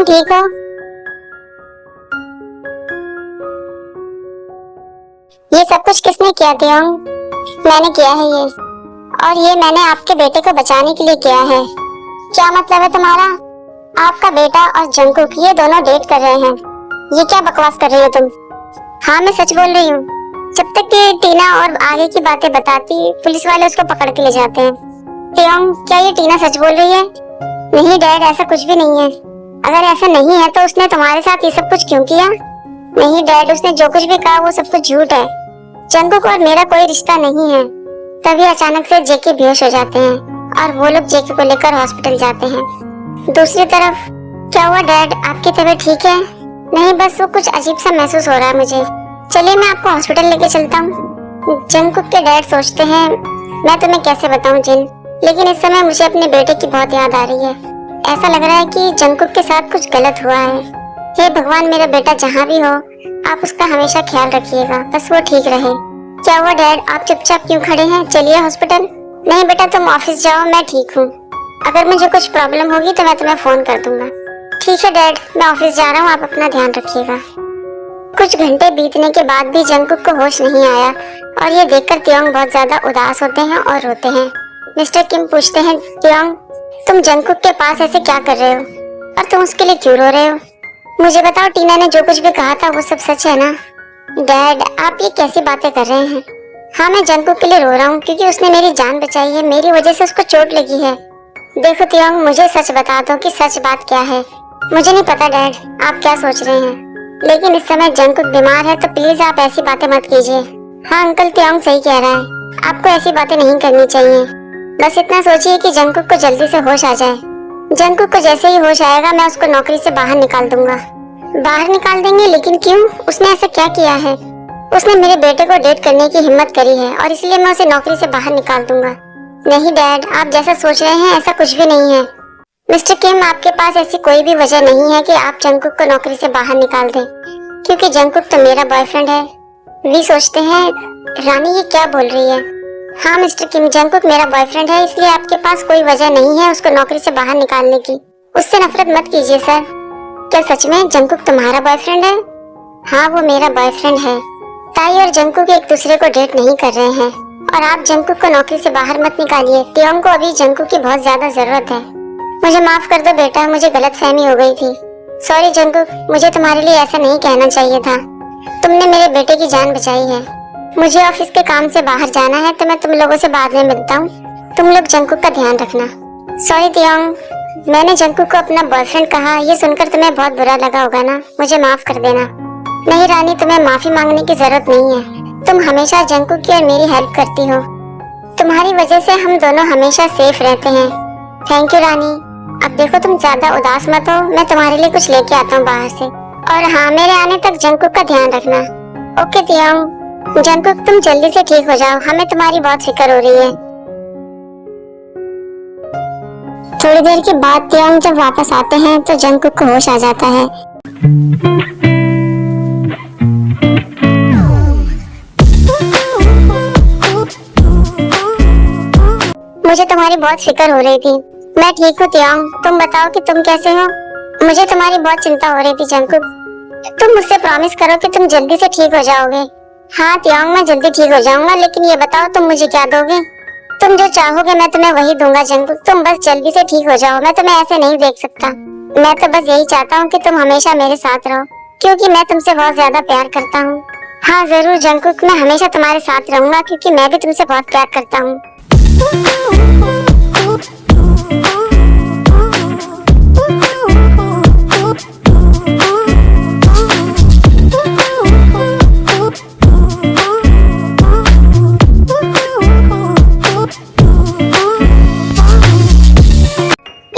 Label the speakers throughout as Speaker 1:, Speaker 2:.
Speaker 1: तुम ठीक हो? ये सब कुछ किसने किया तियोंग? मैंने किया है ये, और ये मैंने आपके बेटे को बचाने के लिए किया है। क्या मतलब है तुम्हारा? आपका बेटा और जंगकुक ये दोनों डेट कर रहे हैं। ये क्या बकवास कर रही हो तुम? हाँ, मैं सच बोल रही हूँ। जब तक कि टीना और आगे की बातें बताती, पुलिस वाले उसको पकड़ के ले जाते हैं। तियोंग, क्या ये टीना सच बोल रही है? नहीं डैड, ऐसा कुछ भी नहीं है। अगर ऐसा नहीं है तो उसने तुम्हारे साथ ये सब कुछ क्यों किया? नहीं डैड, उसने जो कुछ भी कहा वो सब कुछ झूठ है। जंगकुक और मेरा कोई रिश्ता नहीं है। तभी अचानक से जेके बेहोश हो जाते हैं और वो लोग जेके को लेकर हॉस्पिटल जाते हैं। दूसरी तरफ, क्या हुआ डैड, आपकी तबीयत ठीक है? नहीं, बस वो कुछ अजीब सा महसूस हो रहा है मुझे। चलिए मैं आपको हॉस्पिटल लेके चलता हूँ। जंगकुक के डैड सोचते हैं, मैं तुम्हें कैसे बताऊं जिन, लेकिन इस समय मुझे अपने बेटे की बहुत याद आ रही है। ऐसा लग रहा है कि जंगकुक के साथ कुछ गलत हुआ है। हे भगवान, मेरा बेटा जहाँ भी हो आप उसका हमेशा ख्याल रखिएगा, बस वो ठीक रहे। क्या हुआ डैड, आप चुपचाप क्यों खड़े हैं? चलिए हॉस्पिटल। नहीं बेटा, तुम ऑफिस जाओ, मैं ठीक हूँ। अगर मुझे कुछ प्रॉब्लम होगी तो मैं तुम्हें फोन कर दूंगा। ठीक है डैड, मैं ऑफिस जा रहा हूँ, आप अपना ध्यान रखिएगा। कुछ घंटे बीतने के बाद भी जंगकुक को होश नहीं आया और ये देखकर तियोंग बहुत ज्यादा उदास होते हैं और रोते हैं। मिस्टर किम पूछते हैं, तियोंग तुम जंगकुक के पास ऐसे क्या कर रहे हो और तुम उसके लिए क्यों रो रहे हो? मुझे बताओ, टीना ने जो कुछ भी कहा था वो सब सच है ना? डैड, आप ये कैसी बातें कर रहे हैं? हाँ, मैं जंगकुक के लिए रो रहा हूँ क्योंकि उसने मेरी जान बचाई है। मेरी वजह से उसको चोट लगी है। देखो तियोंग, मुझे सच बता दो कि सच बात क्या है। मुझे नहीं पता डैड, आप क्या सोच रहे हैं, लेकिन इस समय जंगकुक बीमार है तो प्लीज आप ऐसी बातें मत कीजिए। हाँ अंकल, तियोंग सही कह रहा है, आपको ऐसी बातें नहीं करनी चाहिए। बस इतना सोचिए कि जंगकुक को जल्दी से होश आ जाए। जंगकुक को जैसे ही होश आएगा मैं उसको नौकरी से बाहर निकाल दूंगा। बाहर निकाल देंगे? लेकिन क्यों? उसने ऐसा क्या किया है? उसने मेरे बेटे को डेट करने की हिम्मत करी है और इसलिए मैं उसे नौकरी से बाहर निकाल दूंगा। नहीं डैड, आप जैसा सोच रहे हैं ऐसा कुछ भी नहीं है। मिस्टर किम, आपके पास ऐसी कोई भी वजह नहीं है कि आप जंगकुक को नौकरी से बाहर निकाल दें, क्योंकि जंगकुक तो मेरा बॉयफ्रेंड है। वी सोचते हैं, रानी ये क्या बोल रही है? हाँ मिस्टर किम, जंगकुक मेरा बॉयफ्रेंड है, इसलिए आपके पास कोई वजह नहीं है उसको नौकरी से बाहर निकालने की। उससे नफरत मत कीजिए सर। क्या सच में जंगकुक तुम्हारा बॉयफ्रेंड है? हाँ, वो मेरा बॉयफ्रेंड है। ताई और जंगकुक एक दूसरे को डेट नहीं कर रहे हैं और आप जंगकुक को नौकरी से बाहर मत निकालिए। तियोंग को अभी जंगकुक की बहुत ज्यादा जरूरत है। मुझे माफ कर दो बेटा, मुझे गलतफहमी हो गई थी। सॉरी जंगकुक, मुझे तुम्हारे लिए ऐसा नहीं कहना चाहिए था। तुमने मेरे बेटे की जान बचाई है। मुझे ऑफिस के काम से बाहर जाना है तो मैं तुम लोगों से बाद में मिलता हूँ। तुम लोग जंगकुक का ध्यान रखना। सॉरी तियोंग, मैंने जंगकुक को अपना बॉयफ्रेंड कहा, ये सुनकर तुम्हें बहुत बुरा लगा होगा ना? मुझे माफ कर देना। नहीं रानी, तुम्हें माफी मांगने की जरूरत नहीं है। तुम हमेशा जंगकुक की और मेरी हेल्प करती हो। तुम्हारी वजह से हम दोनों हमेशा सेफ रहते हैं। थैंक यू रानी। अब देखो तुम ज्यादा उदास मत हो, मैं तुम्हारे लिए कुछ लेके आता हूँ बाहर से। और हाँ, मेरे आने तक जंगकुक का ध्यान रखना। ओके तियोंग। जंगकुक तुम जल्दी से ठीक हो जाओ, हमें तुम्हारी बहुत फिक्र हो रही है। थोड़ी देर के बाद तियोंग जब वापस आते हैं तो जंगकुक को होश आ जाता है। मुझे तुम्हारी बहुत फिक्र हो रही थी। मैं ठीक हूँ तियोंग, तुम बताओ कि तुम कैसे हो? मुझे तुम्हारी बहुत चिंता हो रही थी जंगकुक। तुम मुझसे प्रॉमिस करो कि तुम जल्दी से ठीक हो जाओगे। हाँ तियोंग, मैं जल्दी ठीक हो जाऊंगा, लेकिन ये बताओ तुम मुझे क्या दोगे? तुम जो चाहोगे मैं तुम्हें वही दूंगा जंगकुक, तुम बस जल्दी से ठीक हो जाओ। मैं तुम्हें ऐसे नहीं देख सकता। मैं तो बस यही चाहता हूँ कि तुम हमेशा मेरे साथ रहो, क्योंकि मैं तुमसे बहुत ज्यादा प्यार करता हूँ। हाँ जरूर जंगकुक, मैं हमेशा तुम्हारे साथ रहूंगा क्योंकि मैं भी तुमसे बहुत प्यार करता हूँ।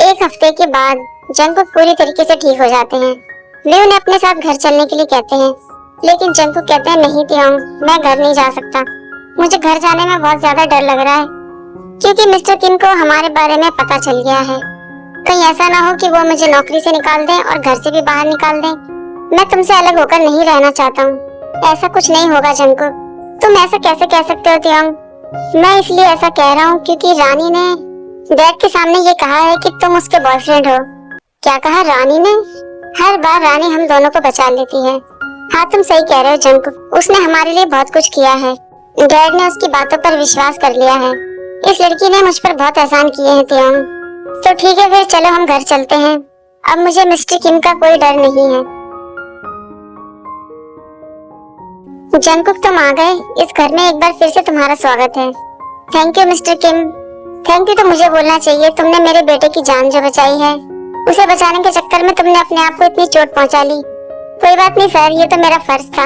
Speaker 1: एक हफ्ते के बाद जंगकुक पूरी तरीके से ठीक हो जाते हैं। वे उन्हें अपने साथ घर चलने के लिए कहते हैं, लेकिन जंगकुक कहते हैं, नहीं तियोंग, मैं घर नहीं जा सकता। मुझे घर जाने में बहुत ज्यादा डर लग रहा है, क्योंकि मिस्टर किम को हमारे बारे में पता चल गया है। कहीं ऐसा ना हो कि वो मुझे नौकरी से निकाल दें और घर से भी बाहर निकाल दें। मैं तुमसे अलग होकर नहीं रहना चाहता हूँ। ऐसा कुछ नहीं होगा जंगकुक, तुम ऐसा कैसे कह सकते हो तियोंग? मैं इसलिए ऐसा कह रहा हूँ क्योंकि रानी ने डैड के सामने ये कहा है कि तुम उसके बॉयफ्रेंड हो। क्या कहा रानी ने? हर बार रानी हम दोनों को बचा लेती है। हाँ तुम सही कह रहे हो जंकुक, उसने हमारे लिए बहुत कुछ किया है। डैड ने उसकी बातों पर विश्वास कर लिया है। इस लड़की ने मुझ पर बहुत एहसान किए हैं त्योंग। तो ठीक है फिर चलो हम घर चलते हैं। अब मुझे मिस्टर किम का कोई डर नहीं है। जंकुक तुम आ गए, इस घर में एक बार फिर से तुम्हारा स्वागत है। Thank you mister Kim. Thank you तो मुझे बोलना चाहिए, तुमने मेरे बेटे की जान जो बचाई है, उसे बचाने के चक्कर में तुमने अपने आप को इतनी चोट पहुंचा ली। कोई बात नहीं सर, ये तो मेरा फर्ज था।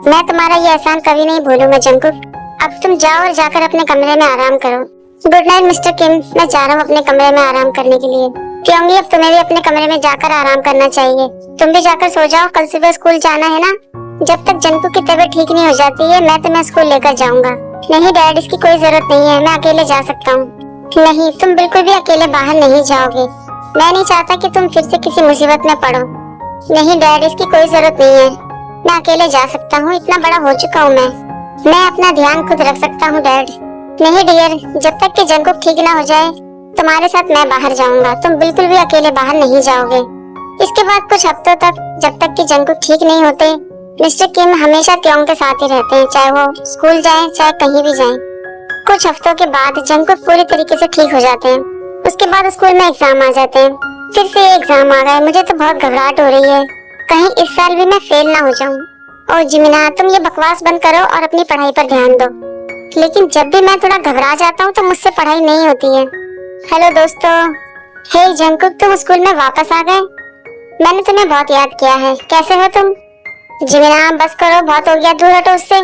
Speaker 1: मैं तुम्हारा ये एहसान कभी नहीं भूलूंगा जंकुक। अब तुम जाओ और जाकर अपने कमरे में आराम करो। गुड नाइट मिस्टर किम, मैं जा रहा हूँ अपने कमरे में आराम करने के लिए। क्योंकि अब तुम्हें भी अपने कमरे में जाकर आराम करना चाहिए। तुम भी जाकर सो जाओ, कल सुबह स्कूल जाना है ना। जब तक जंकुक की तबीयत ठीक नहीं हो जाती है मैं तुम्हें स्कूल लेकर जाऊंगा। नहीं डैड, इसकी कोई जरूरत नहीं है, मैं अकेले जा सकता हूँ। नहीं, तुम बिल्कुल भी अकेले बाहर नहीं जाओगे। मैं नहीं चाहता कि तुम फिर से किसी मुसीबत में पड़ो। नहीं डैड, इसकी कोई जरूरत नहीं है, मैं अकेले जा सकता हूँ, इतना बड़ा हो चुका हूँ मैं अपना ध्यान खुद रख सकता हूँ डैड। नहीं डियर, जब तक कि जंकुक ठीक ना हो जाए तुम्हारे साथ मैं बाहर जाऊंगा। तुम बिल्कुल भी अकेले बाहर नहीं जाओगे। इसके बाद कुछ हफ्तों तक, जब तक कि जंकुक ठीक नहीं होते, मिस्टर किम हमेशा त्योंग के साथ ही रहते हैं, चाहे वो स्कूल जाए चाहे कहीं भी जाए। कुछ हफ्तों के बाद जंकुक पूरी तरीके से ठीक हो जाते हैं। उसके बाद स्कूल में एग्जाम आ जाते हैं। फिर से ये एग्जाम आ गए, मुझे तो बहुत घबराहट हो रही है, कहीं इस साल भी मैं फेल ना हो जाऊं। और जिमिना, तुम ये बकवास बंद करो और अपनी पढ़ाई पर ध्यान दो। लेकिन जब भी मैं थोड़ा घबरा जाता हूँ तो मुझसे पढ़ाई नहीं होती है। हेलो दोस्तों। हे जंकुक, तुम स्कूल में वापस आ गए। मैंने तुम्हें बहुत याद किया है, कैसे हो तुम? जिमिना बस करो, बहुत हो गया, दूर हटो उससे।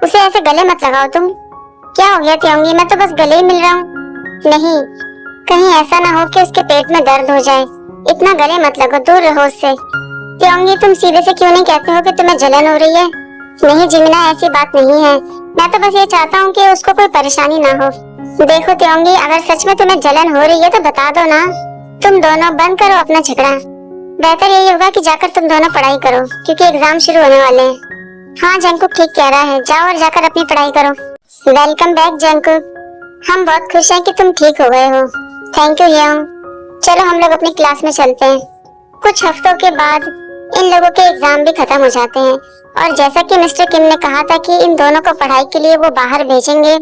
Speaker 1: उसे ऐसे गले मत लगाओ तुम। क्या हो गया त्योंगी, मैं तो बस गले ही मिल रहा हूँ। नहीं, कहीं ऐसा ना हो कि उसके पेट में दर्द हो जाए। इतना गले मत लगो, दूर रहो उससे। त्योंगी तुम सीधे से क्यों नहीं कहते हो कि तुम्हें जलन हो रही है? नहीं जिमिना, ऐसी बात नहीं है, मैं तो बस ये चाहता हूँ कि उसको कोई परेशानी ना हो। देखो त्योंगी, अगर सच में तुम्हें जलन हो रही है तो बता दो ना। तुम दोनों बंद करो अपना झगड़ा। बेहतर यही होगा कि जाकर तुम दोनों पढ़ाई करो, क्योंकि एग्जाम शुरू होने वाले हैं। हाँ जंकुक ठीक कह रहा है, जाओ और जाकर अपनी पढ़ाई करो। वेलकम बैक जंकुक, हम बहुत खुश हैं कि तुम ठीक हो गए हो। Thank you young. चलो हम लोग अपनी क्लास में चलते हैं। कुछ हफ्तों के बाद इन लोगों के एग्जाम भी खत्म हो जाते हैं और जैसा कि मिस्टर किम ने कहा था कि इन दोनों को पढ़ाई के लिए वो बाहर भेजेंगे,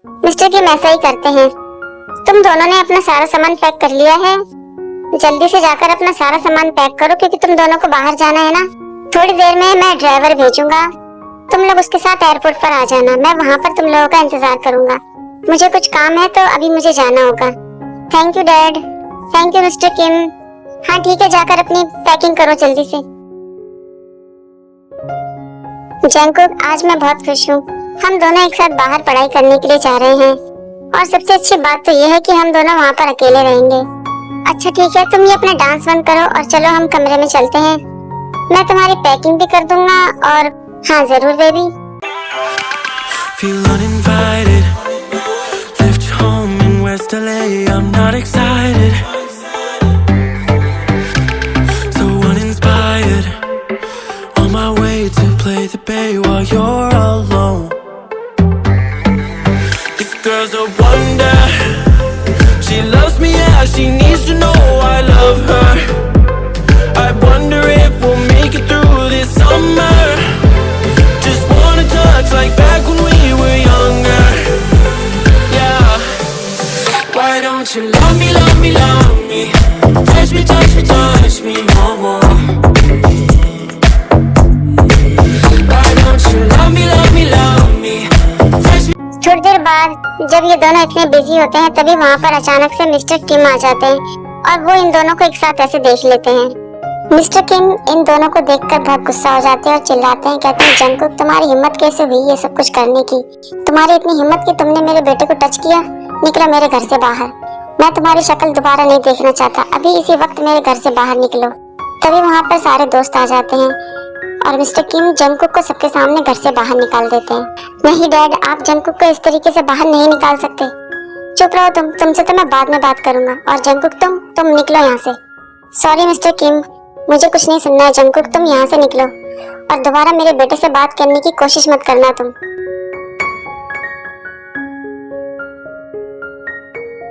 Speaker 1: मिस्टर किम ऐसा ही करते हैं। तुम दोनों ने अपना सारा सामान पैक कर लिया है? जल्दी से जाकर अपना सारा सामान पैक करो, क्योंकि तुम दोनों को बाहर जाना है ना। थोड़ी देर में मैं ड्राइवर भेजूंगा, तुम लोग उसके साथ एयरपोर्ट पर आ जाना। मैं वहाँ पर तुम लोगों का इंतजार करूंगा। मुझे कुछ काम है तो अभी मुझे जाना होगा। Thank you dad. Thank you mister Kim. हाँ ठीक है, जाकर अपनी पैकिंग करो जल्दी से। जंकुक, आज मैं बहुत खुश हूँ। हम दोनों एक साथ बाहर पढ़ाई करने के लिए जा रहे हैं और सबसे अच्छी बात तो यह है कि हम दोनों वहाँ पर अकेले रहेंगे। अच्छा ठीक है, तुम ये अपना डांस बंद करो और चलो हम कमरे में चलते हैं। मैं तुम्हारी पैकिंग भी कर दूंगा। और हाँ जरूर baby.
Speaker 2: Feel uninvited, left home in West LA, I'm not excited, so uninspired, on my way to play the bay while you're alone. This girl's a wonder, she loves me, yeah, she needs to know I love her. I wonder if we'll make it through this summer. Just wanna touch like back when we were younger. Yeah. Why don't you love me, love me, love me? Touch me, touch me, touch me no more. Why don't you love me, love me, love me? Touch me.
Speaker 1: थोड़ी देर बाद जब ये दोनों इतने busy होते हैं तभी वहाँ पर अचानक से मिस्टर किम आ जाते हैं और वो इन दोनों को एक साथ ऐसे देख लेते हैं। मिस्टर किम इन दोनों को देखकर बहुत गुस्सा हो जाते हैं और चिल्लाते हैं, कहते हैं जंकुक तुम्हारी हिम्मत कैसे हुई ये सब कुछ करने की? तुम्हारी इतनी हिम्मत कि तुमने मेरे बेटे को टच किया? निकलो मेरे घर से बाहर, मैं तुम्हारी शक्ल दोबारा नहीं देखना चाहता। अभी इसी वक्त मेरे घर से बाहर निकलो। तभी वहाँ पर सारे दोस्त आ जाते हैं और मिस्टर किम जंकुक को सबके सामने घर से बाहर निकाल देते हैं। नहीं डैड, आप जंकुक को इस तरीके से बाहर नहीं निकाल सकते। चुप रहो तुमसे तो मैं बाद में बात करूंगा। और जंकुक तुम निकलो यहाँ से। सॉरी मिस्टर किम, मुझे कुछ नहीं सुनना है। जंकुक तुम यहाँ से निकलो और दोबारा मेरे बेटे से बात करने की कोशिश मत करना तुम।